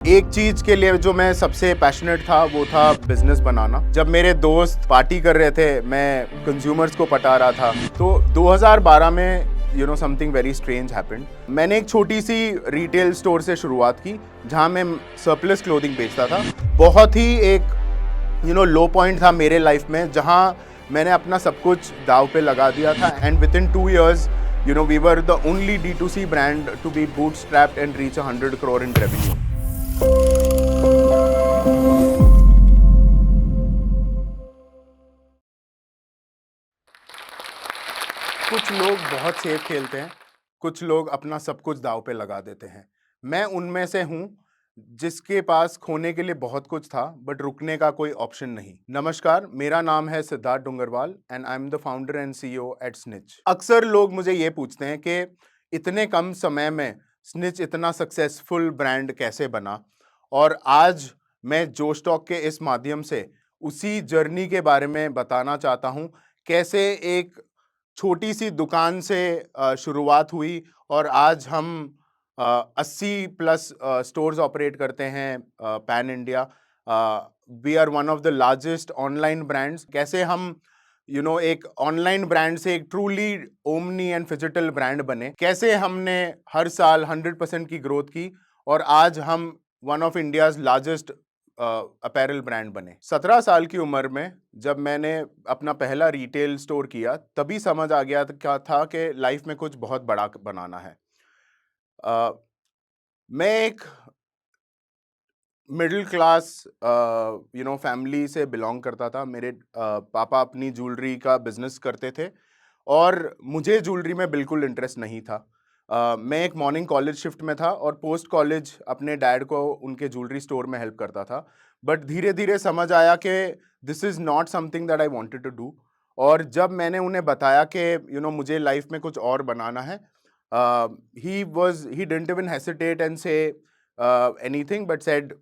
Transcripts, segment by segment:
एक चीज के लिए जो मैं सबसे पैशनेट था वो था बिजनेस बनाना। जब मेरे दोस्त पार्टी कर रहे थे, मैं कंज्यूमर्स को पटा रहा था। तो 2012 में समथिंग वेरी स्ट्रेंज हैपेंड। मैंने एक छोटी सी रिटेल स्टोर से शुरुआत की जहां मैं सरप्लस क्लोथिंग बेचता था। बहुत ही एक लो पॉइंट था मेरे लाइफ में, जहां मैंने अपना सब कुछ दाव पे लगा दिया था। And with in 2 years we were the only D2C brand to be bootstrapped and reach 100 crore in revenue. कुछ लोग बहुत सेफ खेलते हैं, कुछ लोग अपना सब कुछ दाव पे लगा देते हैं। मैं उनमें से हूं जिसके पास खोने के लिए बहुत कुछ था बट रुकने का कोई ऑप्शन नहीं। नमस्कार, मेरा नाम है Siddharth Dungarwal and I am the founder and CEO at snitch. अक्सर लोग मुझे ये पूछते हैं कि इतने कम समय में स्निच इतना सक्सेसफुल ब्रांड कैसे बना, और आज मैं जोश टॉक के इस माध्यम से उसी जर्नी के बारे में बताना चाहता हूं। कैसे एक छोटी सी दुकान से शुरुआत हुई और आज हम 80 प्लस स्टोर्स ऑपरेट करते हैं pan India. We are one of the largest online brands. कैसे हम एक ऑनलाइन ब्रांड से एक truly omni and phygital brand बने, कैसे हमने हर साल 100% की ग्रोथ की और आज हम one of India's largest apparel brand बने। 17 साल की उम्र में जब मैंने अपना पहला रिटेल स्टोर किया, तभी समझ आ गया क्या था कि लाइफ में कुछ बहुत बड़ा बनाना है। मैं एक मिडिल क्लास फैमिली से बिलोंग करता था। मेरे पापा अपनी ज्वेलरी का बिजनेस करते थे और मुझे ज्वेलरी में बिल्कुल इंटरेस्ट नहीं था। मैं एक मॉर्निंग कॉलेज शिफ्ट में था और पोस्ट कॉलेज अपने डैड को उनके ज्वेलरी स्टोर में हेल्प करता था। बट धीरे धीरे समझ आया कि this is not something that I wanted to do. और जब मैंने उन्हें बताया कि मुझे लाइफ में कुछ और बनाना है, he didn't even hesitate and say anything but said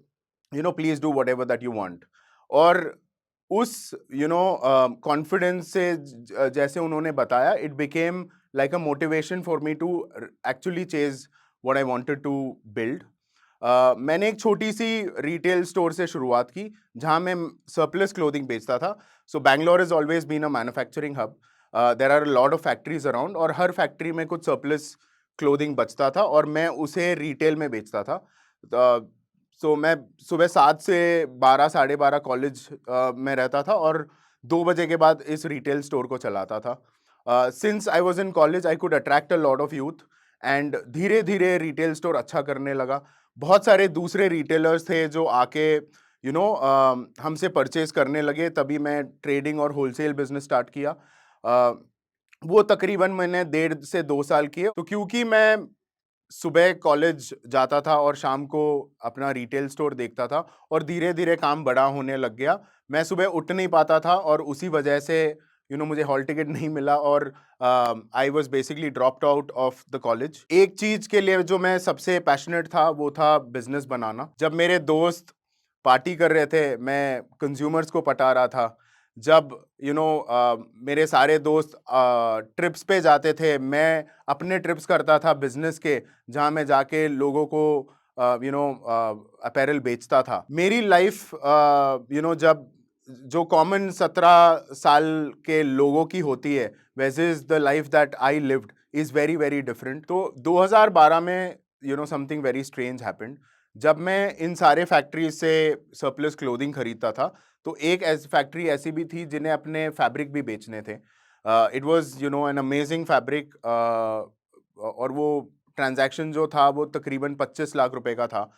please do what ever that you want. और उस कॉन्फिडेंस से जैसे उन्होंने बताया, it became like a motivation for me to actually chase what I wanted to build. मैंने एक छोटी सी retail store से शुरुआत की जहां मैं सरप्लस क्लोथिंग बेचता था। So Bangalore is always been a manufacturing hub. There are lot of factories around और हर फैक्ट्री में कुछ सरप्लस क्लोथिंग बचता था और मैं उसे रिटेल में बेचता था। सो मैं सुबह 7 से 12, 12:30 कॉलेज में रहता था और 2 बजे के बाद इस रिटेल स्टोर को चलाता था। Since I was in college I could attract a lot of youth and धीरे धीरे रिटेल स्टोर अच्छा करने लगा। बहुत सारे दूसरे रिटेलर्स थे जो आके हमसे परचेज करने लगे। तभी मैं ट्रेडिंग और होलसेल बिजनेस स्टार्ट किया। वो तकरीबन मैंने 1.5 से 2 साल किए। तो क्योंकि मैं सुबह कॉलेज जाता था और शाम को अपना रिटेल स्टोर देखता था और धीरे धीरे काम बड़ा होने लग गया, मैं सुबह उठ नहीं पाता था और उसी वजह से मुझे हॉल टिकट नहीं मिला और आई was basically dropped out of the college. एक चीज के लिए जो मैं सबसे पैशनेट था वो था बिजनेस बनाना। जब मेरे दोस्त पार्टी कर रहे थे, मैं कंज्यूमर्स को पटा रहा था। जब मेरे सारे दोस्त ट्रिप्स पे जाते थे, मैं अपने ट्रिप्स करता था बिजनेस के, जहां मैं जाके लोगों को अपैरल बेचता था। मेरी लाइफ जब जो कॉमन 17 साल के लोगों की होती है, वैसे is the life that I lived is very very different. तो 2012 में समथिंग वेरी स्ट्रेंज हैपेंड। जब मैं इन सारे फैक्ट्रीज से सरप्लस क्लोथिंग खरीदता था, तो एक फैक्ट्री ऐसी भी थी जिन्हें अपने फैब्रिक भी बेचने थे। It was an amazing fabric. और वो ट्रांजैक्शन जो था वो तकरीबन 25 लाख रुपए का था।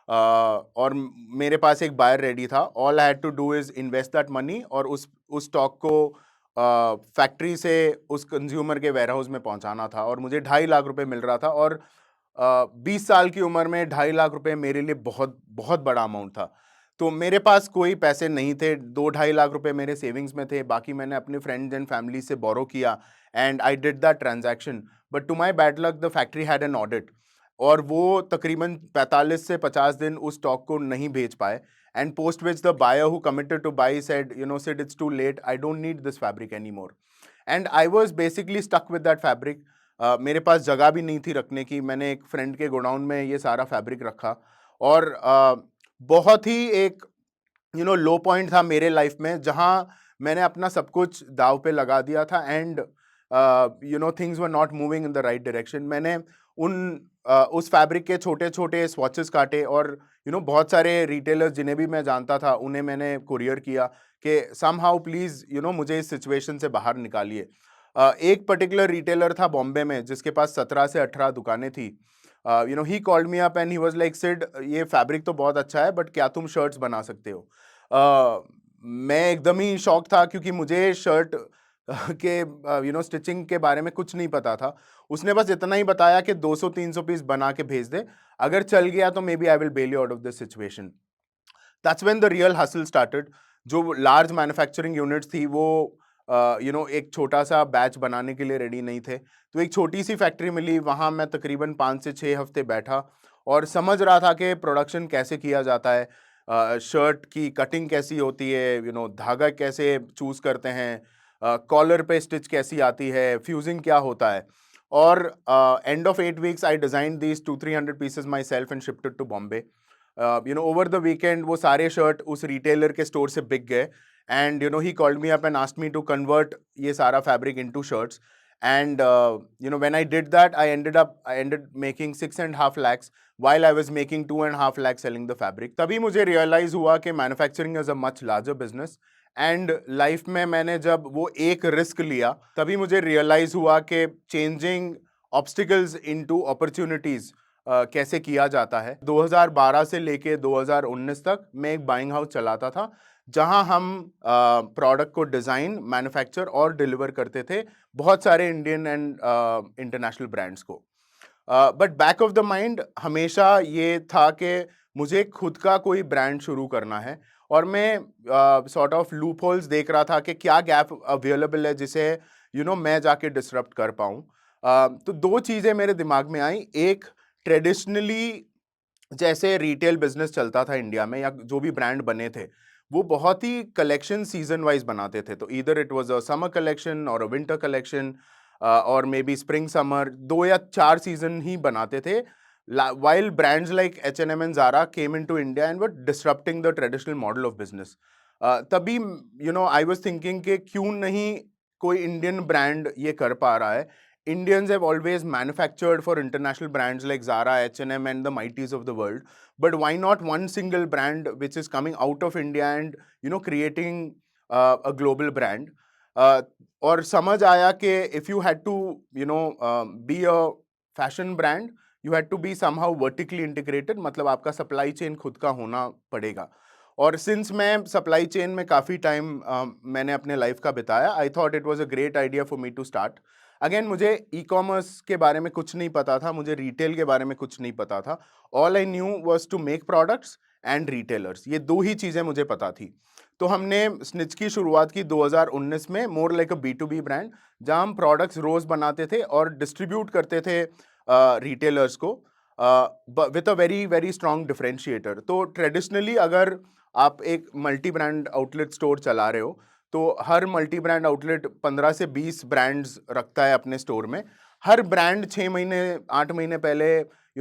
और मेरे पास एक बायर रेडी था। All I had to do is invest that money और उस स्टॉक को फैक्ट्री से उस कंज्यूमर के वेयर हाउस में पहुंचाना था और मुझे 2.5 लाख रुपए मिल रहा था। और 20 साल की उम्र में 2.5 लाख रुपए मेरे लिए बहुत बहुत बड़ा अमाउंट था। तो मेरे पास कोई पैसे नहीं थे। 2-2.5 लाख रुपए मेरे सेविंग्स में थे, बाकी मैंने अपने फ्रेंड्स एंड फैमिली से बोरो किया and I did that transaction. But to my bad luck the factory had an audit और वो तकरीबन 45 से 50 दिन उस स्टॉक को नहीं भेज पाए। And post which the buyer who committed to buy said Sid it's too late, I don't need this fabric any more. And I was basically stuck with that fabric. मेरे पास जगह भी नहीं थी रखने की। मैंने एक फ्रेंड के गोडाउन में ये सारा फैब्रिक रखा और बहुत ही एक लो पॉइंट था मेरे लाइफ में, जहां मैंने अपना सब कुछ दाव पे लगा दिया था and things were not moving in the right direction. मैंने उस फैब्रिक के छोटे छोटे स्वॉचेस काटे और बहुत सारे रिटेलर्स जिन्हें भी मैं जानता था उन्हें मैंने कुरियर किया कि सम हाउ प्लीज मुझे इस सिचुएशन से बाहर निकालिए। एक पर्टिकुलर रिटेलर था बॉम्बे में जिसके पास 17 से 18 दुकानें थी। He called me up and he was like, Sid ये फैब्रिक तो बहुत अच्छा है बट क्या तुम शर्ट्स बना सकते हो? मैं एकदम ही शॉक था क्योंकि मुझे शर्ट के स्टिचिंग के बारे में कुछ नहीं पता था। उसने बस इतना ही बताया कि 200-300 पीस बना के भेज दे, अगर चल गया तो maybe I will bail you out of this situation. That's when the real hustle started. जो लार्ज मैन्युफैक्चरिंग यूनिट्स थी वो एक छोटा सा बैच बनाने के लिए रेडी नहीं थे, तो एक छोटी सी फैक्ट्री मिली, वहाँ मैं तकरीबन 5 से 6 हफ्ते बैठा और समझ रहा था कि प्रोडक्शन कैसे किया जाता है, शर्ट की कटिंग कैसी होती है, धागा कैसे चूज करते हैं, कॉलर पे स्टिच कैसी आती है, फ्यूजिंग क्या होता है। और end of 8 weeks I design these 200-300 pieces myself and shifted to Bombay. Over the weekend वो सारे शर्ट उस रिटेलर के स्टोर से बिक गए and he called me up and asked me to convert ये सारा fabric into shirts and when I did that I ended making 6.5 lakhs while I was making 2.5 lakhs selling the fabric। तभी मुझे realise हुआ कि manufacturing is a much larger business and life में मैंने जब वो एक रिस्क लिया तभी मुझे रियलाइज हुआ कि चेंजिंग ऑब्स्टिकल्स इनटू अपॉर्चुनिटीज कैसे किया जाता है। 2012 से लेके 2019 तक मैं एक बाइंग हाउस चलाता था जहां हम प्रोडक्ट को डिजाइन, मैन्युफैक्चर और डिलीवर करते थे बहुत सारे इंडियन एंड इंटरनेशनल ब्रांड्स को। But back of the mind हमेशा ये था कि मुझे खुद का कोई ब्रांड शुरू करना है और मैं सॉर्ट ऑफ लूप होल्स देख रहा था कि क्या गैप अवेलेबल है जिसे मैं जाके डिसरप्ट कर पाऊँ। तो दो चीज़ें मेरे दिमाग में आई। एक, ट्रेडिशनली जैसे रिटेल बिजनेस चलता था इंडिया में या जो भी ब्रांड बने थे वो बहुत ही कलेक्शन सीजन वाइज बनाते थे, तो either it was a summer collection और अ विंटर कलेक्शन और मे बी स्प्रिंग समर, 2 या 4 सीजन ही बनाते थे। while brands like H&M and Zara came into India and were disrupting the traditional model of business, तभी I was thinking कि क्यों नहीं कोई इंडियन ब्रांड ये कर पा रहा है। Indians have always manufactured for international brands like Zara, H&M and the mighties of the world, but why not one single brand which is coming out of India and creating a global brand? और समझ आया कि if you had to be a fashion brand, you had to be somehow vertically integrated, मतलब आपका supply chain खुद का होना पड़ेगा। और सिंस मैं सप्लाई चेन में काफ़ी टाइम मैंने अपने लाइफ का बिताया, I thought it was a great idea for me to start. Again मुझे ई कॉमर्स के बारे में कुछ नहीं पता था, मुझे रिटेल के बारे में कुछ नहीं पता था। All I knew was to make products and retailers, ये दो ही चीज़ें मुझे पता थी। तो हमने स्निच की शुरुआत की 2019 में, मोर लाइक अ B2B ब्रांड, जहां हम प्रोडक्ट्स रोज बनाते थे और डिस्ट्रीब्यूट करते थे रिटेलर्स को with a very very strong differentiator. तो ट्रेडिशनली अगर आप एक मल्टी ब्रांड आउटलेट स्टोर चला रहे हो तो हर मल्टी ब्रांड आउटलेट 15 से 20 ब्रांड्स रखता है अपने स्टोर में। हर ब्रांड 6 महीने 8 महीने पहले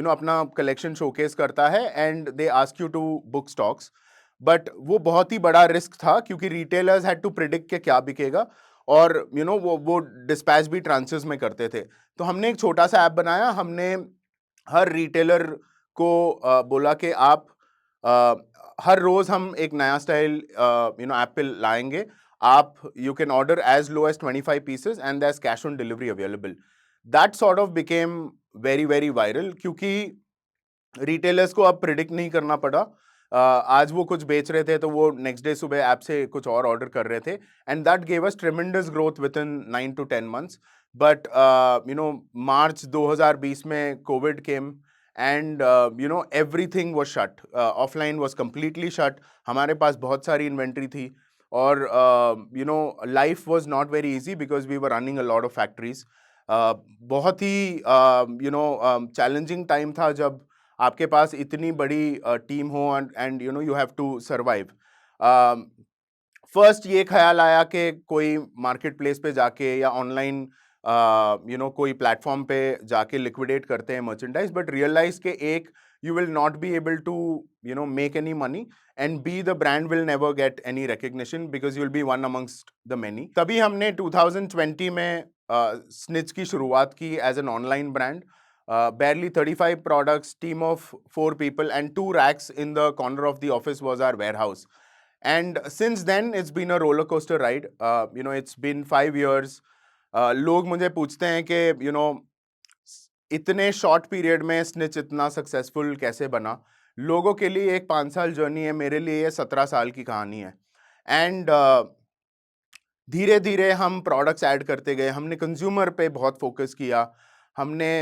अपना कलेक्शन शोकेस करता है and they ask you to book stocks. But वो बहुत ही बड़ा रिस्क था क्योंकि रिटेलर्स हैड टू प्रिडिक्ट के क्या बिकेगा और वो डिस्पैच भी ट्रांचेस में करते थे। तो हमने एक छोटा सा ऐप बनाया। हमने हर रिटेलर को बोला कि आप हर रोज हम एक नया स्टाइल ऐप पे लाएंगे। आप you can order as low as 25 pieces and that's cash on delivery available. That sort of became very very viral क्योंकि रिटेलर्स को अब प्रिडिक्ट नहीं करना पड़ा। आज वो कुछ बेच रहे थे तो वो नेक्स्ट डे सुबह ऐप से कुछ और ऑर्डर कर रहे थे and that gave us tremendous growth within 9 to 10 months। But March 2020 में covid came and everything was shut, offline was completely shut. हमारे पास बहुत सारी इन्वेंट्री थी और life was not very easy because we were running a lot of factories. बहुत ही challenging time था जब आपके पास इतनी बड़ी टीम हो and you have to survive. First ये ख्याल आया कि कोई मार्केट प्लेस पे जाके या ऑनलाइन कोई प्लेटफॉर्म पे जाके लिक्विडेट करते हैं मर्चेंडाइज, बट रियलाइज के एक you will not be able to, make any money, and B, the brand will never get any recognition because you'll be one amongst the many. तभी हमने 2020 में Snitch की शुरुआत की as an online brand. Barely 35 products, team of 4 people, and 2 racks in the corner of the office was our warehouse. And since then, it's been a roller coaster ride. It's been 5 years. लोग मुझे पूछते हैं कि इतने short period में snitch इतना successful कैसे बना. लोगों के लिए एक 5 साल जर्नी है, मेरे लिए ये 17 साल की कहानी है. एंड धीरे धीरे हम प्रोडक्ट्स ऐड करते गए. हमने कंज्यूमर पे बहुत फोकस किया. हमने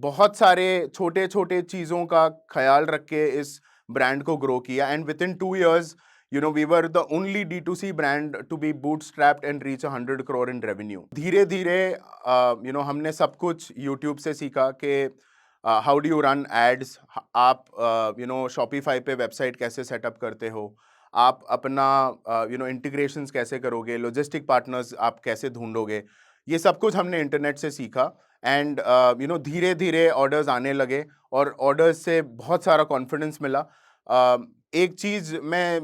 बहुत सारे छोटे छोटे चीज़ों का ख्याल रख के इस ब्रांड को ग्रो किया. And with in 2 years, we were the only D2C brand to be bootstrapped and reach 100 crore in revenue. धीरे धीरे हमने सब कुछ YouTube से सीखा कि how do you run ads. आप Shopify पे वेबसाइट कैसे सेटअप करते हो, आप अपना इंटीग्रेशंस कैसे करोगे, लॉजिस्टिक पार्टनर्स आप कैसे ढूंढोगे. ये सब कुछ हमने इंटरनेट से सीखा. एंड धीरे धीरे ऑर्डर्स आने लगे और ऑर्डर्स से बहुत सारा कॉन्फिडेंस मिला. एक चीज़ मैं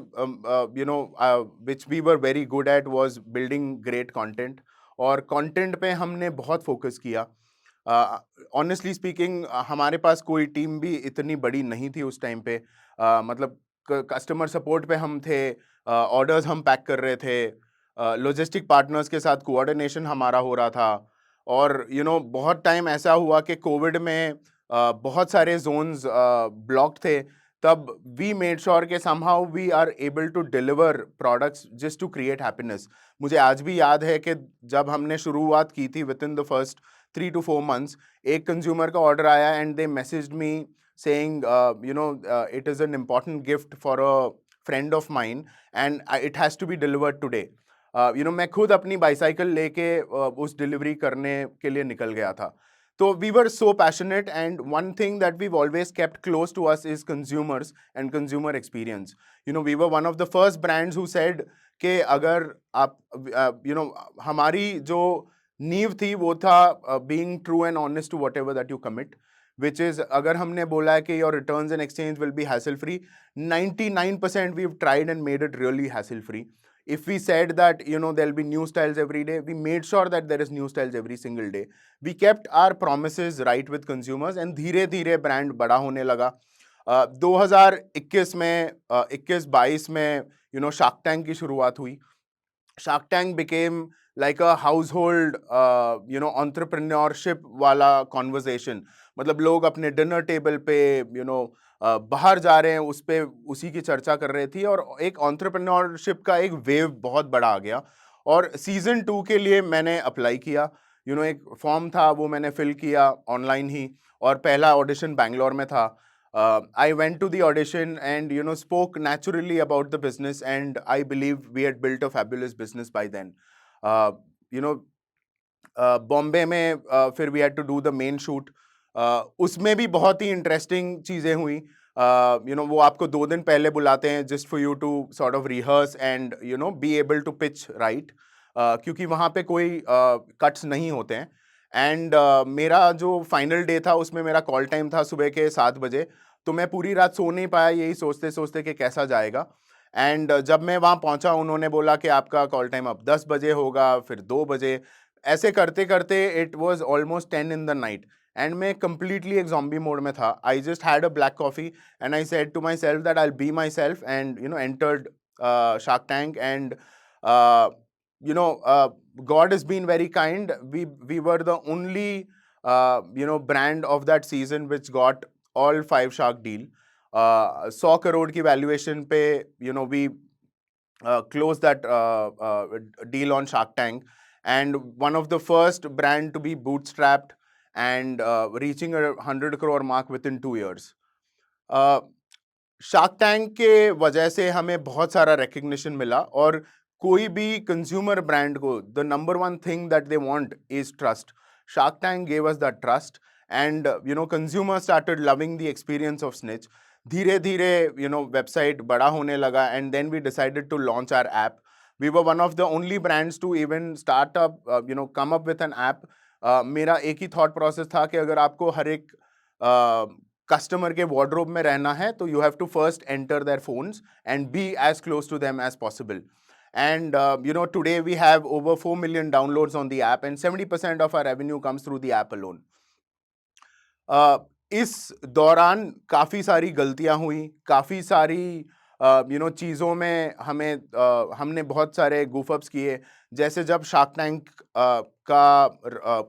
which we were very good at was building great content. और कंटेंट पे हमने बहुत फोकस किया. ऑनेस्टली स्पीकिंग, हमारे पास कोई टीम भी इतनी बड़ी नहीं थी उस टाइम पे. मतलब कस्टमर सपोर्ट पे हम थे, ऑर्डर्स हम पैक कर रहे थे, लॉजिस्टिक पार्टनर्स के साथ कोऑर्डिनेशन हमारा हो रहा था. और बहुत टाइम ऐसा हुआ कि कोविड में बहुत सारे जोन्स ब्लॉक थे. तब वी मेड श्योर कि somehow we are able to deliver products just to create happiness. मुझे आज भी याद है कि जब हमने शुरुआत की थी, with in the first 3 to 4 months, एक कंज्यूमर का ऑर्डर आया and they messaged me saying, it is an important gift for a friend of mine and it has to be delivered today. मैं खुद अपनी बाईसाइकिल लेके उस delivery करने के लिए निकल गया था. तो we were so passionate, and one thing that we've always kept close to us is consumers and consumer experience. We were one of the first brands who said कि अगर आप हमारी जो नींव थी वो था being true and honest to whatever that you commit, which is अगर हमने बोला है कि your returns and exchange will be hassle free, 99% we've tried and made it really hassle free. If we said that there'll be new styles every day, we made sure that there is new styles every single day. We kept our promises right with consumers, and धीरे धीरे brand बड़ा होने लगा. 2021 में 21-22 में shark tank की शुरुआत हुई. Shark Tank became like a household entrepreneurship वाला conversation. मतलब लोग अपने डिनर टेबल पे बाहर जा रहे हैं, उस पे उसी की चर्चा कर रहे थी. और एक entrepreneurship का एक वेव बहुत बड़ा आ गया. और सीजन 2 के लिए मैंने अप्लाई किया. एक फॉर्म था, वो मैंने फिल किया ऑनलाइन ही, और पहला ऑडिशन बैंगलोर में था. I went to the audition and spoke naturally about the business, and I believe we had built a fabulous business by then. Bombay में फिर we had to do the main shoot. उसमें भी बहुत ही interesting चीज़ें हुई. वो आपको 2 दिन पहले बुलाते हैं just for you to sort of rehearse and be able to pitch right, क्योंकि वहाँ पे कोई कट्स नहीं होते हैं. एंड मेरा जो फाइनल डे था उसमें मेरा कॉल टाइम था सुबह के 7 बजे. तो मैं पूरी रात सो नहीं पाया, यही सोचते सोचते कि कैसा जाएगा. एंड जब मैं वहाँ पहुँचा, उन्होंने बोला कि आपका कॉल टाइम अब 10 बजे होगा, फिर 2 बजे. ऐसे करते करते it was almost 10 in the night, and मैं कंप्लीटली एक ज़ॉम्बी मोड में था. I just had a black coffee and I said to myself that I will be myself, and entered Shark Tank. And God has been very kind. We were the only brand of that season which got all 5 shark deal. 100 crore की valuation पे we closed that deal on Shark Tank, and one of the first brand to be bootstrapped and reaching a 100 crore mark within 2 years. Shark tank के वजह से हमें बहुत सारा recognition मिला. और कोई भी कंज्यूमर ब्रांड को the number 1 thing that they want is trust. Shark Tank gave us that trust, and consumer started loving the experience of Snitch. धीरे धीरे वेबसाइट बड़ा होने लगा, and then we decided to launch our app. We were one of the only brands to even start up come up with an app. मेरा एक ही thought process था कि अगर आपको हर एक कस्टमर के वार्डरोब में रहना है तो you have to first enter their phones and be as close to them as possible. And today we have over 4 million downloads on the app, and 70% of our revenue comes through the app alone. इस दौरान काफ़ी सारी गलतियां हुई, काफ़ी सारी चीज़ों में हमने बहुत सारे goof-ups किए. जैसे जब शार्क टैंक का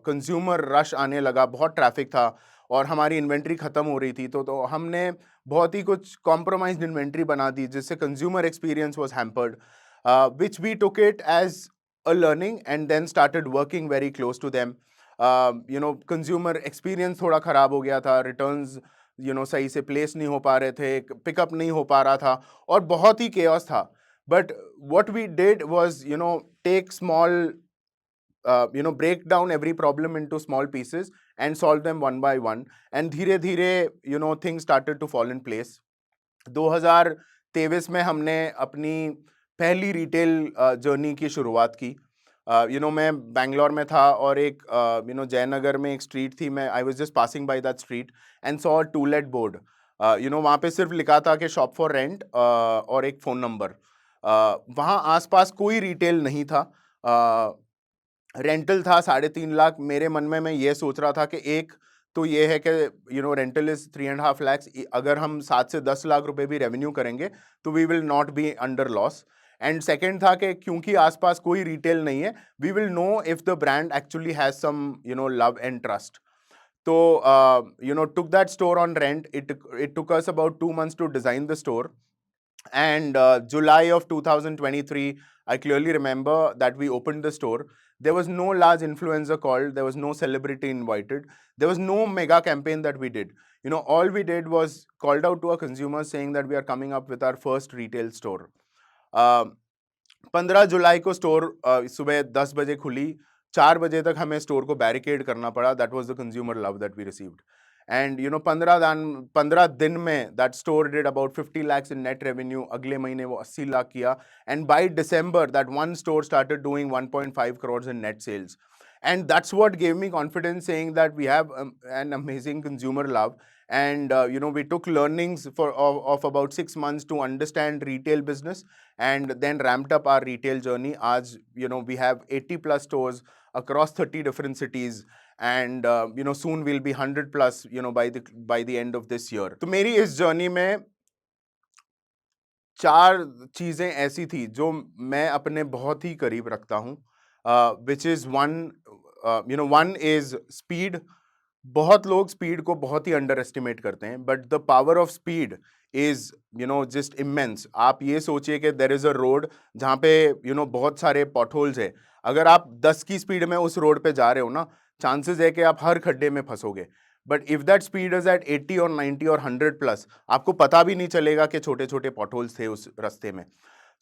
कंज्यूमर रश आने लगा, बहुत ट्रैफिक था और हमारी इन्वेंट्री ख़त्म हो रही थी, तो हमने बहुत ही कुछ कॉम्प्रोमाइज्ड इन्वेंट्री बना दी, जिससे consumer experience was hampered, which we took it as a learning and then started working very close to them. Consumer experience थोड़ा ख़राब हो गया था, रिटर्न्स सही से प्लेस नहीं हो पा रहे थे, पिकअप नहीं हो पा रहा था और बहुत ही केओस था. But what we did was take small break down every problem into small pieces and solve them one by one, and धीरे धीरे things started to fall in place. 2023 में हमने अपनी पहली रिटेल जर्नी की शुरुआत की. मैं बैंगलोर में था और एक जयनगर में एक स्ट्रीट थी. मैं I was just passing by that street and saw a to let board. वहाँ पे सिर्फ लिखा था कि शॉप फॉर रेंट और एक फ़ोन नंबर. वहाँ आसपास कोई रिटेल नहीं था. रेंटल था 3.5 लाख. मेरे मन में मैं ये सोच रहा था कि एक तो ये है कि रेंटल इज 3.5 lakhs. अगर हम 7 से 10 लाख रुपए भी रेवेन्यू करेंगे तो we will not be under loss. And second था कि क्योंकि आसपास कोई रिटेल नहीं है, we will know if the brand actually has some love and trust. तो took that store on rent. It took us about 2 months to design the store. And July of 2023, I clearly remember that we opened the store. There was no large influencer called. There was no celebrity invited. There was no mega campaign that we did. All we did was called out to our consumers saying that we are coming up with our first retail store. 15 जुलाई को store सुबह 10 बजे खुली. 4 बजे तक हमें store को barricade करना पड़ा. That was the consumer love that we received. And 15 दिन में that store did about 50 lakhs in net revenue. अगले महीने वो 80 लाख किया. And by December that one store started doing 1.5 crores in net sales. And that's what gave me confidence, saying that we have an amazing consumer love. And we took learnings of about 6 months to understand retail business, and then ramped up our retail journey. Aaj, we have 80 plus stores across 30 different cities, and soon we'll be 100 plus by the end of this year. तो मेरी इस journey में 4 चीजें ऐसी थी जो मैं अपने बहुत ही करीब रखता हूँ. which is one is speed. बहुत लोग स्पीड को बहुत ही अंडर एस्टिमेट करते हैं, but the power of speed is just immense. आप ये सोचिए कि देर इज अ रोड जहाँ पे बहुत सारे पॉटहोल्स है. अगर आप 10 की स्पीड में उस रोड पे जा रहे हो ना, चांसेस है कि आप हर खड्डे में फंसोगे. But if that speed is at 80 और 90 और 100 प्लस, आपको पता भी नहीं चलेगा कि छोटे छोटे पॉटहोल्स थे उस रास्ते में.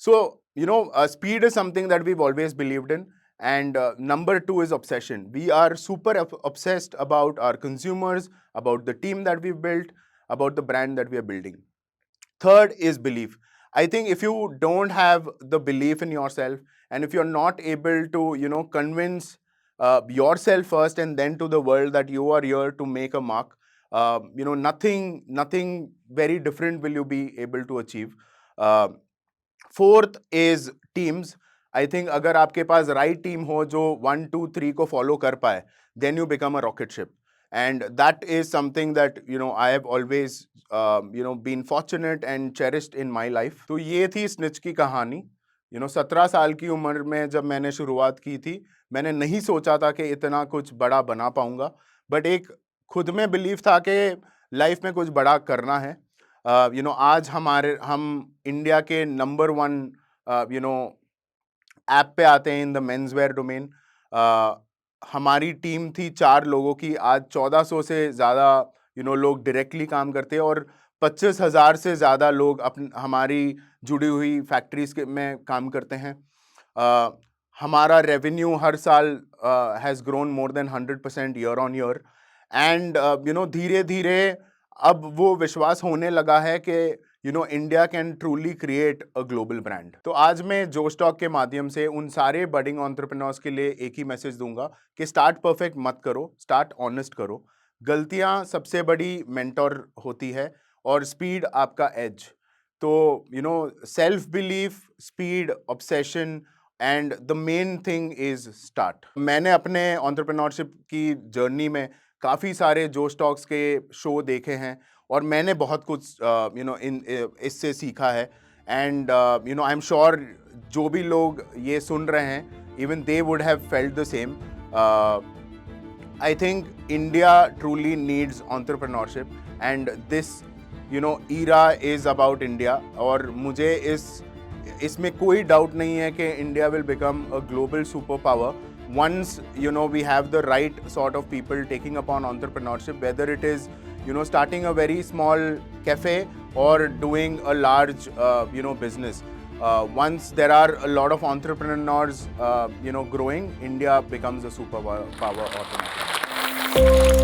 So speed is something that we always believed in. And number 2 is obsession. We are super obsessed about our consumers, about the team that we've built, about the brand that we are building. Third is belief. I think if you don't have the belief in yourself, and if you're not able to, convince yourself first and then to the world that you are here to make a mark, nothing very different will you be able to achieve. Fourth is teams. I think अगर आपके पास right team हो जो 1, 2, 3 को follow कर पाए, then you become a rocket ship. And that is something that I have always been fortunate and cherished in my life. तो ये थी स्निच की कहानी. 17 साल की उम्र में जब मैंने शुरुआत की थी, मैंने नहीं सोचा था कि इतना कुछ बड़ा बना पाऊंगा, बट एक खुद में बिलीव था कि लाइफ में कुछ बड़ा करना है. आज हम इंडिया के नंबर 1 ऐप पे आते हैं in the men's wear domain. हमारी टीम थी 4 लोगों की. आज 1400 से ज़्यादा लोग डायरेक्टली काम करते हैं और 25,000 से ज़्यादा लोग हमारी जुड़ी हुई फैक्ट्रीज में काम करते हैं. हमारा रेवेन्यू हर साल has grown more than 100% year on year. And धीरे धीरे अब वो विश्वास होने लगा है कि India can truly create a global brand. तो आज मैं जोश टॉक के माध्यम से उन सारे बडिंग एंटरप्रेन्योर्स के लिए एक ही मैसेज दूंगा कि स्टार्ट परफेक्ट मत करो, स्टार्ट ऑनेस्ट करो. गलतियां सबसे बड़ी मेंटर होती है और स्पीड आपका एज। तो self belief, speed, obsession and the main thing is start. मैंने अपने एंटरप्रेन्योरशिप की जर्नी में काफ़ी सारे जोश टॉक्स के शो देखे हैं और मैंने बहुत कुछ इससे सीखा है। एंड आई एम श्योर जो भी लोग ये सुन रहे हैं, even they would have felt the same. I think India truly needs entrepreneurship and this era is about India। और मुझे इसमें कोई डाउट नहीं है कि India will become a global superpower once we have the right sort of people taking upon entrepreneurship, whether it is starting a very small cafe or doing a large business. Once there are a lot of entrepreneurs growing, India becomes a superpower automatically.